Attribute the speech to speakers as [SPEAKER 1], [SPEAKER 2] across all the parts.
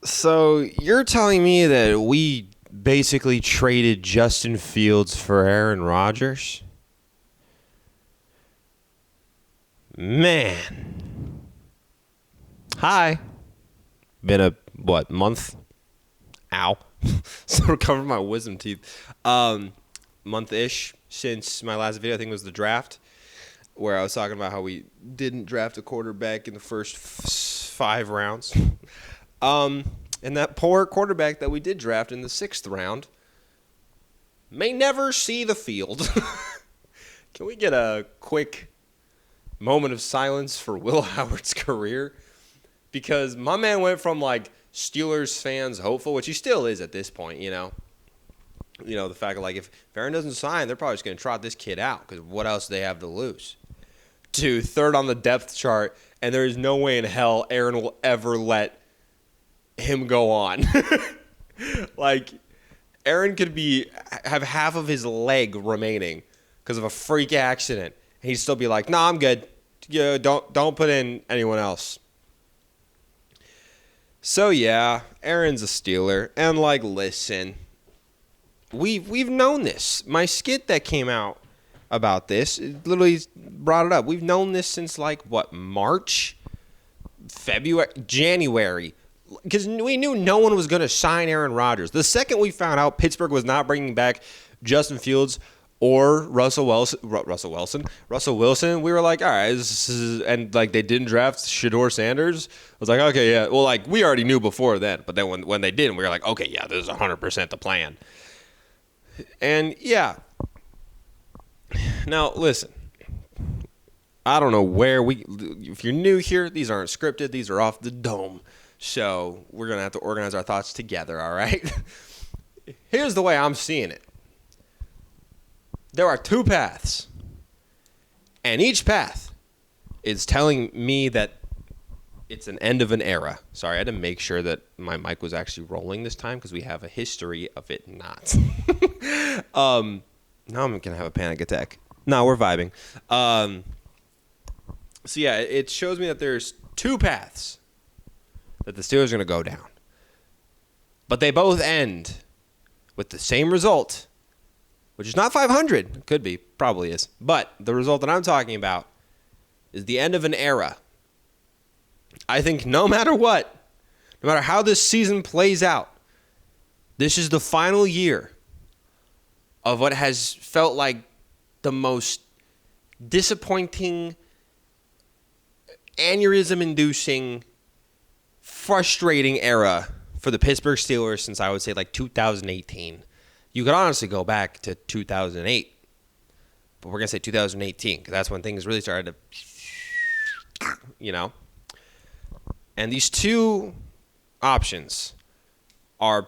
[SPEAKER 1] So you're telling me that we basically traded Justin Fields for Aaron Rodgers? Man. Hi. Been a, month? Ow. Still recovering my wisdom teeth. Month-ish since my last video. I think it was the draft, where I was talking about how we didn't draft a quarterback in the first 5 rounds. And that poor quarterback that we did draft in the 6th round may never see the field. Can we get a quick moment of silence for Will Howard's career? Because my man went from, like, Steelers fans hopeful, which he still is at this point, you know. You know, the fact of, like, if Aaron doesn't sign, they're probably just going to trot this kid out because what else do they have to lose? To 3rd on the depth chart, and there is no way in hell Aaron will ever let him go on. Like, Aaron could have half of his leg remaining because of a freak accident, and he'd still be like, "Nah, I'm good. Yeah, don't put in anyone else." So yeah, Aaron's a Steeler, and like, listen, we've known this. My skit that came out about this literally brought it up. We've known this since like March, February, January. Because we knew no one was going to sign Aaron Rodgers. The second we found out Pittsburgh was not bringing back Justin Fields or Russell Wilson, we were like, all right, and like they didn't draft Shedeur Sanders. I was like, okay, yeah. Well, like we already knew before then, but then when they didn't, we were like, okay, yeah, this is 100% the plan. And yeah. Now listen, I don't know where if you're new here, these aren't scripted. These are off the dome. So we're going to have to organize our thoughts together, all right? Here's the way I'm seeing it. There are 2 paths. And each path is telling me that it's an end of an era. Sorry, I had to make sure that my mic was actually rolling this time because we have a history of it not. Now I'm going to have a panic attack. No, we're vibing. So yeah, it shows me that there's 2 paths that the Steelers are going to go down. But they both end with the same result, which is not 500. It could be, probably is. But the result that I'm talking about is the end of an era. I think no matter what, no matter how this season plays out, this is the final year of what has felt like the most disappointing, aneurysm-inducing, frustrating era for the Pittsburgh Steelers since I would say like 2018. You could honestly go back to 2008, but we're going to say 2018 because that's when things really started to, you know. And these 2 options are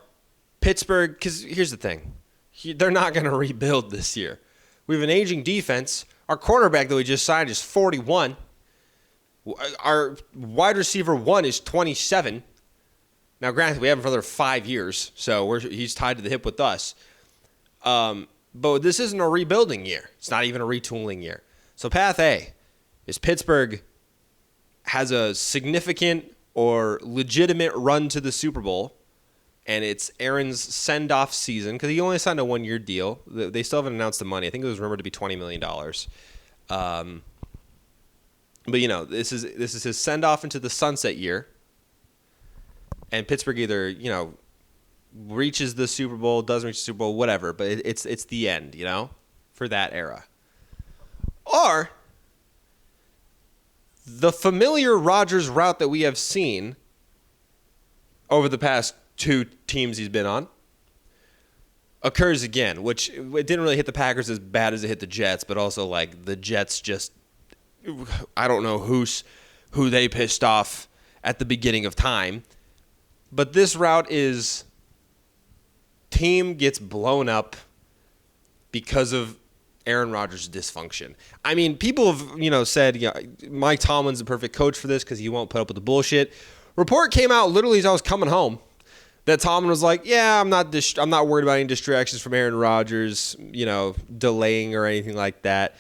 [SPEAKER 1] Pittsburgh, because here's the thing. They're not going to rebuild this year. We have an aging defense. Our quarterback that we just signed is 41. Our wide receiver 1 is 27. Now, granted, we have him for another 5 years, so he's tied to the hip with us. But this isn't a rebuilding year. It's not even a retooling year. So path A is Pittsburgh has a significant or legitimate run to the Super Bowl, and it's Aaron's send-off season because he only signed a 1-year deal. They still haven't announced the money. I think it was rumored to be $20 million. But, you know, this is his send-off into the sunset year. And Pittsburgh either, you know, reaches the Super Bowl, doesn't reach the Super Bowl, whatever. But it's the end, you know, for that era. Or the familiar Rodgers route that we have seen over the past 2 teams he's been on occurs again, which it didn't really hit the Packers as bad as it hit the Jets, but also, like, the Jets just, I don't know who they pissed off at the beginning of time. But this route is team gets blown up because of Aaron Rodgers' dysfunction. I mean, people have, you know, said, you know, Mike Tomlin's the perfect coach for this because he won't put up with the bullshit. Report came out literally as I was coming home that Tomlin was like, yeah, I'm not worried about any distractions from Aaron Rodgers, you know, delaying or anything like that.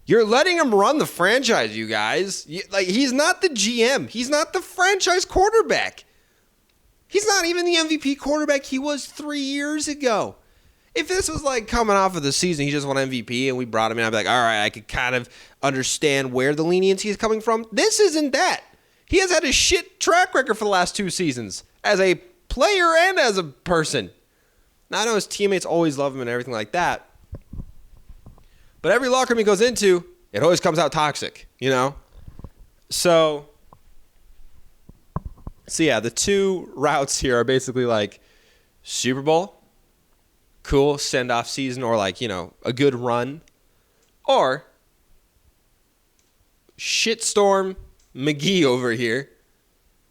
[SPEAKER 1] You're letting him run the franchise, you guys. Like, he's not the GM. He's not the franchise quarterback. He's not even the MVP quarterback he was 3 years ago. If this was like coming off of the season, he just won MVP and we brought him in, I'd be like, all right, I could kind of understand where the leniency is coming from. This isn't that. He has had a shit track record for the last 2 seasons as a player and as a person. Now, I know his teammates always love him and everything like that. But every locker room he goes into, it always comes out toxic, you know? So yeah, the 2 routes here are basically like Super Bowl, cool send-off season, or like, you know, a good run, or shitstorm McGee over here,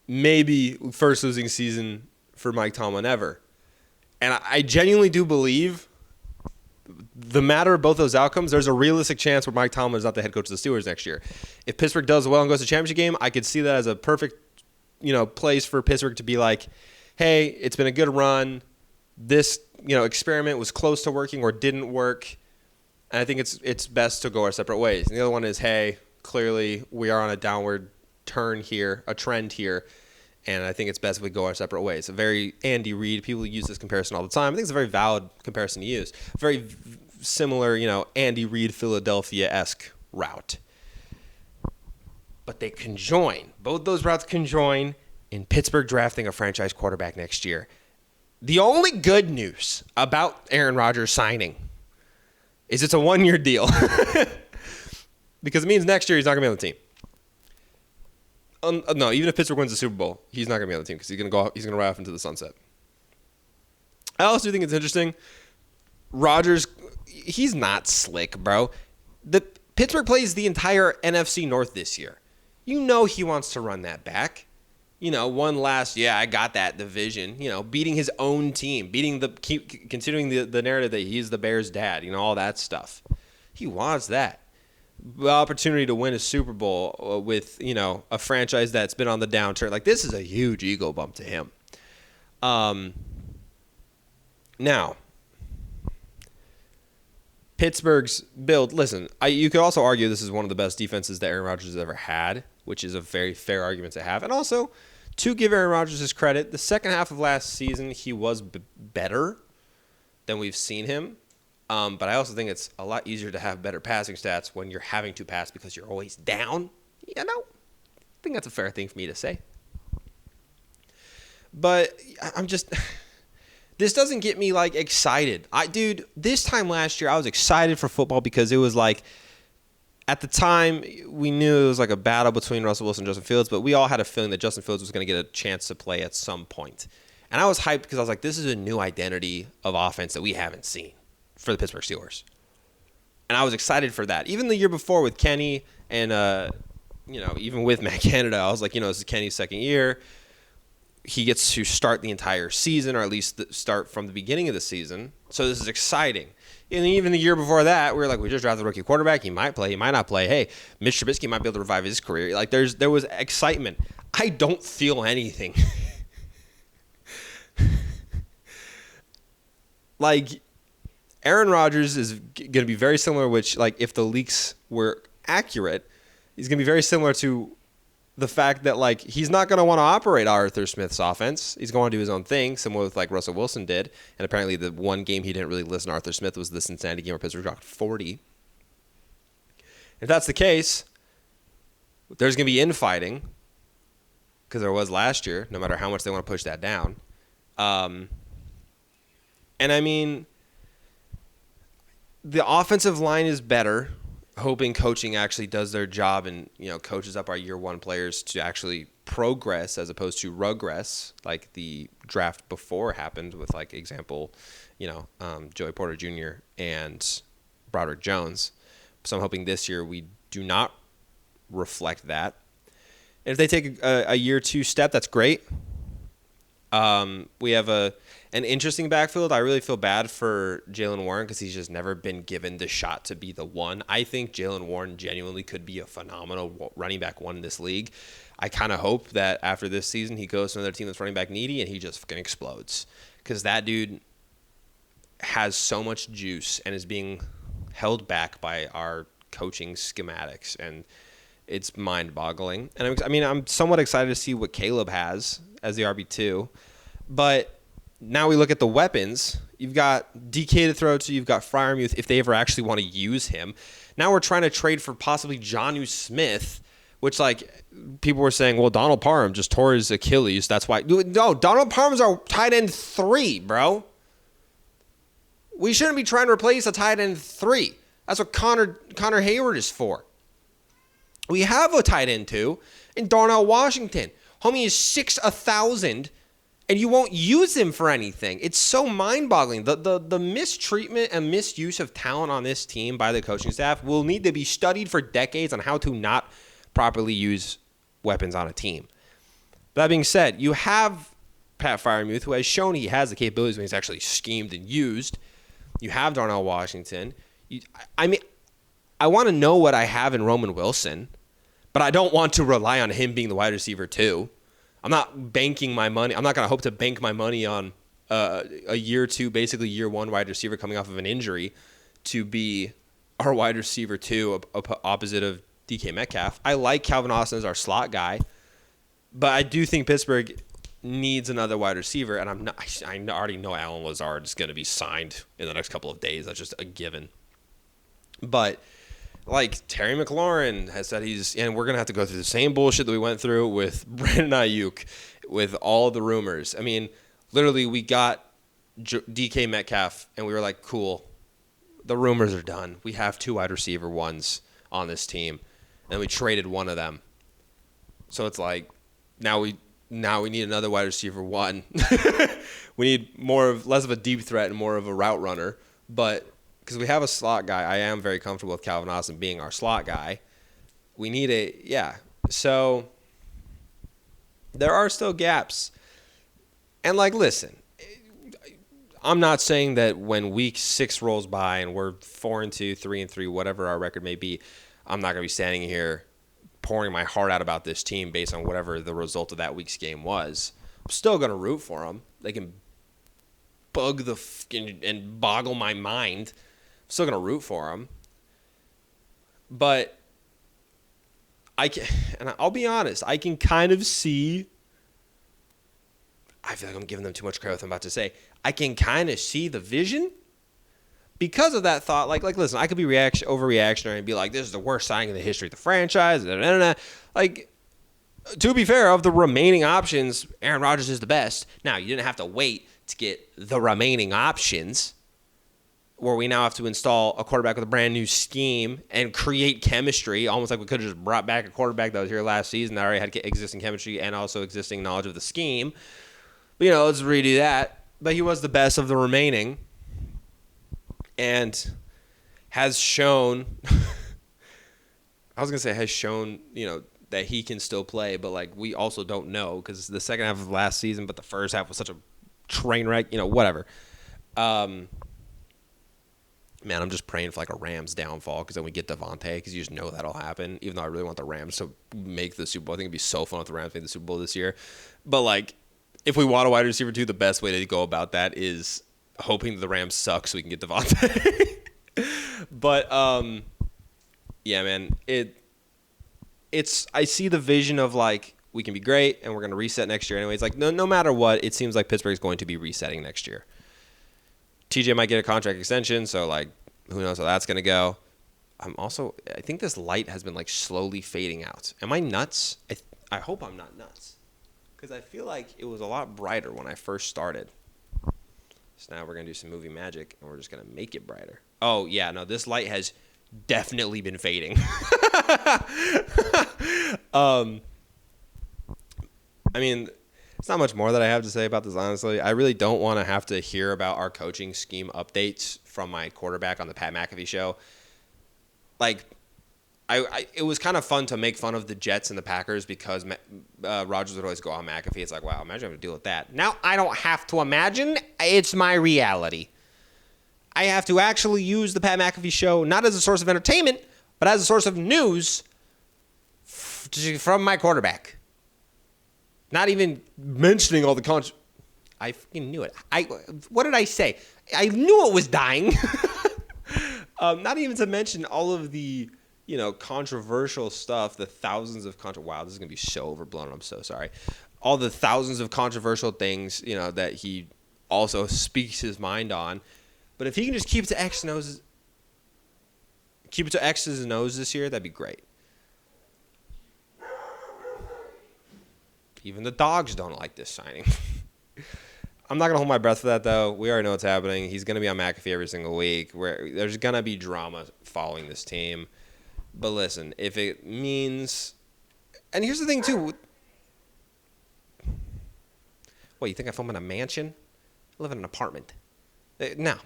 [SPEAKER 1] maybe first losing season for Mike Tomlin ever. And I genuinely do believe the matter of both those outcomes, there's a realistic chance where Mike Tomlin is not the head coach of the Steelers next year. If Pittsburgh does well and goes to the championship game, I could see that as a perfect, you know, place for Pittsburgh to be like, hey, it's been a good run. This, you know, experiment was close to working or didn't work. And I think it's best to go our separate ways. And the other one is, hey, clearly we are on a downward turn here, a trend here. And I think it's best if we go our separate ways. A very Andy Reid, people use this comparison all the time. I think it's a very valid comparison to use. Very similar, you know, Andy Reid, Philadelphia-esque route. But they conjoin. Both those routes conjoin in Pittsburgh drafting a franchise quarterback next year. The only good news about Aaron Rodgers signing is it's a 1-year deal. Because it means next year he's not going to be on the team. No, even if Pittsburgh wins the Super Bowl, he's not going to be on the team because he's going to ride off into the sunset. I also think it's interesting. Rodgers, he's not slick, bro. The Pittsburgh plays the entire NFC North this year. You know he wants to run that back. You know, one last, I got that division. You know, beating his own team, considering the narrative that he's the Bears' dad. You know, all that stuff. He wants that. The opportunity to win a Super Bowl with, you know, a franchise that's been on the downturn. Like, this is a huge ego bump to him. Now, Pittsburgh's build, listen, you could also argue this is one of the best defenses that Aaron Rodgers has ever had, which is a very fair argument to have. And also, to give Aaron Rodgers his credit, the second half of last season, he was better than we've seen him. But I also think it's a lot easier to have better passing stats when you're having to pass because you're always down. You know, I think that's a fair thing for me to say. But this doesn't get me, like, excited. Dude, this time last year, I was excited for football because it was like, at the time, we knew it was like a battle between Russell Wilson and Justin Fields, but we all had a feeling that Justin Fields was going to get a chance to play at some point. And I was hyped because I was like, this is a new identity of offense that we haven't seen for the Pittsburgh Steelers. And I was excited for that. Even the year before with Kenny and, you know, even with Matt Canada, I was like, you know, this is Kenny's second year. He gets to start the entire season, or at least start from the beginning of the season. So this is exciting. And even the year before that, we were like, we just drafted a rookie quarterback. He might play. He might not play. Hey, Mitch Trubisky might be able to revive his career. Like, there was excitement. I don't feel anything. Like, Aaron Rodgers is going to be very similar, which, like, if the leaks were accurate, he's going to be very similar to the fact that, like, he's not going to want to operate Arthur Smith's offense. He's going to do his own thing, similar with, like, Russell Wilson did. And apparently the one game he didn't really listen to Arthur Smith was the Cincinnati game where Pittsburgh dropped 40. If that's the case, there's going to be infighting, because there was last year, no matter how much they want to push that down. And, I mean, the offensive line is better, hoping coaching actually does their job and, you know, coaches up our year one players to actually progress as opposed to regress, like the draft before happened with, like, example, you know, Joey Porter Jr. and Broderick Jones. So I'm hoping this year we do not reflect that. And if they take a year two step, that's great. We have an interesting backfield. I really feel bad for Jaylen Warren because he's just never been given the shot to be the one. I think Jaylen Warren genuinely could be a phenomenal running back one in this league. I kind of hope that after this season he goes to another team that's running back needy and he just fucking explodes, because that dude has so much juice and is being held back by our coaching schematics, and it's mind-boggling. And I'm somewhat excited to see what Caleb has as the RB2. But now we look at the weapons. You've got DK to throw to. You've got Freiermuth if they ever actually want to use him. Now we're trying to trade for possibly Jonnu Smith, which, like, people were saying, well, Donald Parham just tore his Achilles. That's why. No, Donald Parham's our tight end 3, bro. We shouldn't be trying to replace a tight end 3. That's what Connor Hayward is for. We have a tight end 2 in Darnell Washington. Homie is 6'1,000, and you won't use him for anything. It's so mind-boggling. The mistreatment and misuse of talent on this team by the coaching staff will need to be studied for decades on how to not properly use weapons on a team. That being said, you have Pat Freiermuth, who has shown he has the capabilities when he's actually schemed and used. You have Darnell Washington. I want to know what I have in Roman Wilson, but I don't want to rely on him being the wide receiver too. I'm not banking my money. I'm not going to hope to bank my money on a year 2, basically year 1 wide receiver coming off of an injury to be our wide receiver 2 opposite of DK Metcalf. I like Calvin Austin as our slot guy, but I do think Pittsburgh needs another wide receiver, and I already know Allen Lazard is going to be signed in the next couple of days. That's just a given. But like Terry McLaurin has said and we're going to have to go through the same bullshit that we went through with Brandon Ayuk, with all the rumors. I mean, literally we got DK Metcalf and we were like, cool, the rumors are done. We have 2 wide receiver 1s on this team, and we traded one of them. So it's like, now we need another wide receiver 1. We need less of a deep threat and more of a route runner. But because we have a slot guy, I am very comfortable with Calvin Austin being our slot guy. We need So there are still gaps. And like, listen, I'm not saying that when week 6 rolls by and we're 4-2, 3-3, whatever our record may be, I'm not going to be standing here pouring my heart out about this team based on whatever the result of that week's game was. I'm still going to root for them. They can bug and boggle my mind. I'm still going to root for them. But and I'll be honest, I can kind of see, I feel like I'm giving them too much credit with what I'm about to say. I can kind of see the vision because of that thought. Like listen, I could be overreactionary and be like, this is the worst signing in the history of the franchise. Like, to be fair, of the remaining options, Aaron Rodgers is the best. Now, you didn't have to wait to get the remaining options where we now have to install a quarterback with a brand new scheme and create chemistry, almost like we could have just brought back a quarterback that was here last season that already had existing chemistry and also existing knowledge of the scheme. But, let's redo that. But he was the best of the remaining and has shown that he can still play, but like we also don't know because the second half of last season, but the first half was such a train wreck, whatever. Man, I'm just praying for like a Rams downfall because then we get Devontae because you just know that'll happen, even though I really want the Rams to make the Super Bowl. I think it'd be so fun if the Rams make the Super Bowl this year. But like, if we want a wide receiver 2, the best way to go about that is hoping that the Rams suck so we can get Devontae. But yeah, man, I see the vision of like we can be great and we're going to reset next year anyways. Like no matter what, it seems like Pittsburgh's going to be resetting next year. TJ might get a contract extension, so like who knows how that's going to go. I think this light has been like slowly fading out. Am I nuts? I hope I'm not nuts because I feel like it was a lot brighter when I first started. So now we're going to do some movie magic and we're just going to make it brighter. Oh, yeah, no, this light has definitely been fading. I mean, it's not much more that I have to say about this, honestly. I really don't want to have to hear about our coaching scheme updates from my quarterback on the Pat McAfee show. Like, it was kind of fun to make fun of the Jets and the Packers because Rodgers would always go on McAfee. It's like, wow, imagine having to deal with that. Now, I don't have to imagine. It's my reality. I have to actually use the Pat McAfee show not as a source of entertainment, but as a source of news from my quarterback. Not even mentioning all the I fucking knew it. What did I say? I knew it was dying. Not even to mention all of the controversial stuff, the thousands of wow, this is gonna be so overblown. I'm so sorry. all the thousands of controversial things, that he also speaks his mind on. But if he can just keep it to X's and O's this year, that'd be great. Even the dogs don't like this signing. I'm not going to hold my breath for that, though. We already know what's happening. He's going to be on McAfee every single week. There's going to be drama following this team. But listen, if it means... And here's the thing, too. What, you think I film in a mansion? I live in an apartment. Now,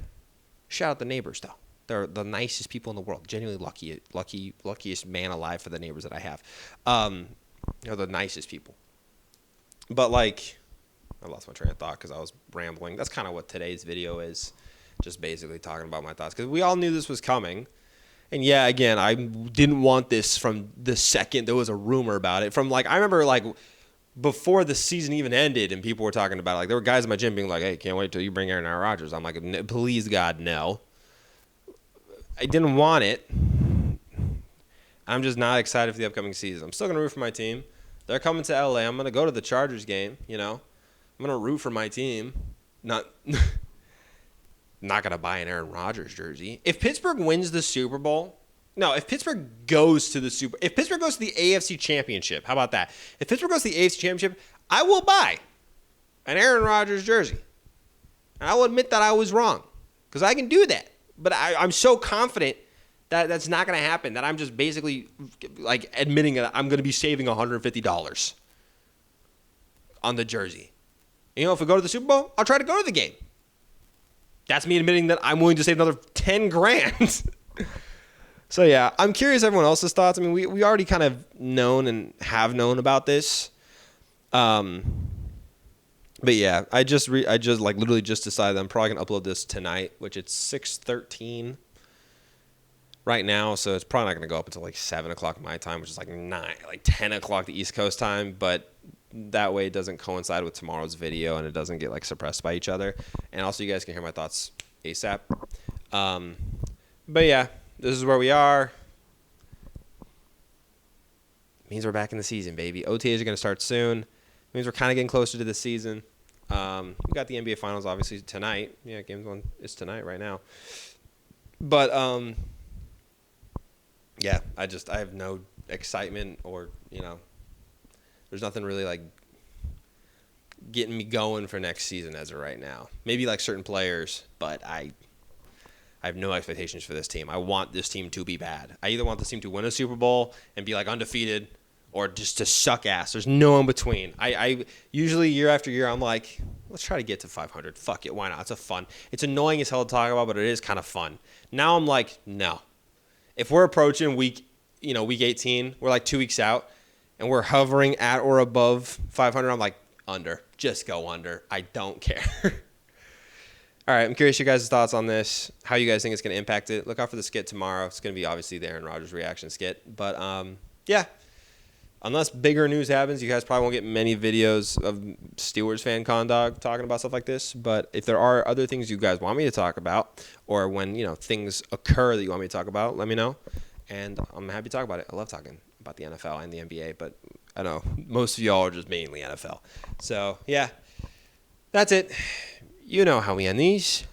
[SPEAKER 1] shout out the neighbors, though. They're the nicest people in the world. Genuinely luckiest man alive for the neighbors that I have. They're the nicest people. But, like... I lost my train of thought because I was rambling. That's kind of what today's video is, just basically talking about my thoughts. Because we all knew this was coming. And, yeah, again, I didn't want this from the second there was a rumor about it. I remember, before the season even ended and people were talking about it. There were guys in my gym being like, hey, can't wait till you bring Aaron Rodgers. I'm like, please, God, no. I didn't want it. I'm just not excited for the upcoming season. I'm still going to root for my team. They're coming to L.A. I'm going to go to the Chargers game, I'm going to root for my team. Not going to buy an Aaron Rodgers jersey. If Pittsburgh wins the Super Bowl, if Pittsburgh goes to the if Pittsburgh goes to the AFC Championship, how about that? If Pittsburgh goes to the AFC Championship, I will buy an Aaron Rodgers jersey. And I will admit that I was wrong because I can do that. But I'm so confident that that's not going to happen that I'm just basically admitting that I'm going to be saving $150 on the jersey. If we go to the Super Bowl, I'll try to go to the game. That's me admitting that I'm willing to save another $10,000. So, yeah, I'm curious everyone else's thoughts. I mean, we already kind of known and have known about this. But, yeah, I literally just decided I'm probably going to upload this tonight, which it's 6:13 right now. So it's probably not going to go up until 7 o'clock my time, which is 10 o'clock the East Coast time. But that way it doesn't coincide with tomorrow's video and it doesn't get suppressed by each other. And also you guys can hear my thoughts ASAP. But yeah, this is where we are. Means we're back in the season, baby. OTAs are going to start soon. Means we're kind of getting closer to the season. We got the NBA Finals obviously tonight. Yeah, game one is tonight right now. But yeah, I have no excitement or there's nothing really getting me going for next season as of right now. Maybe certain players, but I have no expectations for this team. I want this team to be bad. I either want this team to win a Super Bowl and be undefeated or just to suck ass. There's no in between. I usually year after year I'm let's try to get to 500. Fuck it, why not? It's annoying as hell to talk about, but it is kind of fun. Now I'm no. If we're approaching week 18, we're 2 weeks out. And we're hovering at or above 500. I'm under. Just go under. I don't care. All right, I'm curious your guys' thoughts on this, how you guys think it's going to impact it. Look out for the skit tomorrow. It's going to be obviously the Aaron Rodgers reaction skit. But, yeah, unless bigger news happens, you guys probably won't get many videos of Steelers fan Condog talking about stuff like this. But if there are other things you guys want me to talk about or when, things occur that you want me to talk about, let me know. And I'm happy to talk about it. I love talking about the NFL and the NBA, but I know most of y'all are just mainly NFL. So, yeah, that's it. You know how we end these.